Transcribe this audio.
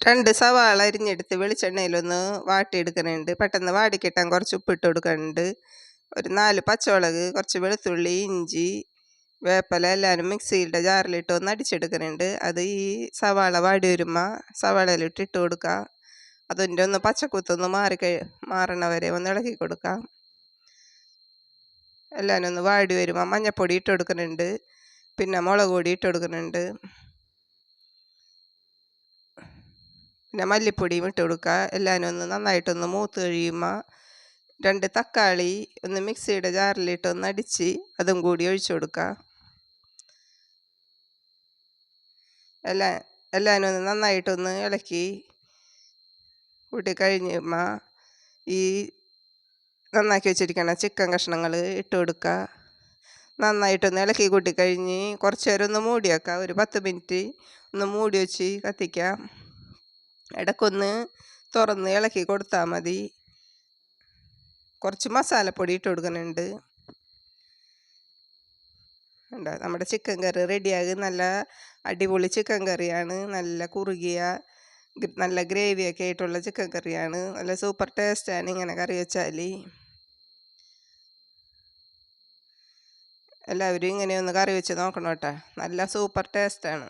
2 സവാള അരിഞ്ഞെടുത്ത് വെളിച്ചെണ്ണയിലൊന്ന് വാട്ടിയെടുക്കുന്നുണ്ട്. പെട്ടെന്ന് വാടിക്കിട്ടാൻ കുറച്ച് ഉപ്പിട്ട് കൊടുക്കുന്നുണ്ട്. ഒരു 4 പച്ചമുളക്, കുറച്ച് വെളുത്തുള്ളി, ഇഞ്ചി, വേപ്പില എല്ലാവരും മിക്സിയുടെ ജാറിലിട്ട് ഒന്ന് അടിച്ചെടുക്കുന്നുണ്ട്. അത് ഈ സവാള വാടി വരുമ്പോൾ സവാളയിലിട്ട് ഇട്ട് കൊടുക്കുക. അതിൻ്റെ ഒന്ന് പച്ചക്കുത്തൊന്ന് മാറണ വരെ ഒന്ന് ഇളക്കി കൊടുക്കാം. എല്ലാവരും ഒന്ന് വാടി വരുമ്പോൾ മഞ്ഞൾപ്പൊടി ഇട്ട് കൊടുക്കുന്നുണ്ട്. പിന്നെ മുളക് പൊടി ഇട്ട് കൊടുക്കുന്നുണ്ട്. പിന്നെ മല്ലിപ്പൊടിയും ഇട്ട് കൊടുക്കുക. എല്ലാവരും ഒന്ന് നന്നായിട്ടൊന്ന് മൂത്ത് കഴിയുമ്പോൾ 2 തക്കാളി ഒന്ന് മിക്സിയുടെ ജാറിലിട്ട് ഒന്ന് അടിച്ച് അതും കൂടി ഒഴിച്ചു കൊടുക്കുക. എല്ലാവരും ഒന്ന് നന്നായിട്ടൊന്ന് ഇളക്കി കൂട്ടി കഴിഞ്ഞുമ്പോൾ ഈ നന്നാക്കി വെച്ചിരിക്കണം ചിക്കൻ കഷ്ണങ്ങൾ ഇട്ട് കൊടുക്കുക. നന്നായിട്ടൊന്ന് ഇളക്കി കൂട്ടി കഴിഞ്ഞ് കുറച്ച് നേരം ഒന്ന് മൂടി വെക്കാം. ഒരു 10 മിനിറ്റ് ഒന്ന് മൂടി വെച്ച് കത്തിക്കാം. ഇടയ്ക്കൊന്ന് തുറന്ന് ഇളക്കി കൊടുത്താൽ മതി. കുറച്ച് മസാലപ്പൊടി ഇട്ട് കൊടുക്കുന്നുണ്ട്. നമ്മുടെ ചിക്കൻ കറി റെഡിയാകി. നല്ല അടിപൊളി ചിക്കൻ കറിയാണ്. നല്ല കുറുകിയ നല്ല ഗ്രേവിയൊക്കെ ആയിട്ടുള്ള ചിക്കൻ കറിയാണ്. നല്ല സൂപ്പർ ടേസ്റ്റാണ് ഇങ്ങനെ കറി വെച്ചാൽ. എല്ലാവരും ഇങ്ങനെ ഒന്ന് കറി വെച്ച് നോക്കണം കേട്ടോ. നല്ല സൂപ്പർ ടേസ്റ്റാണ്.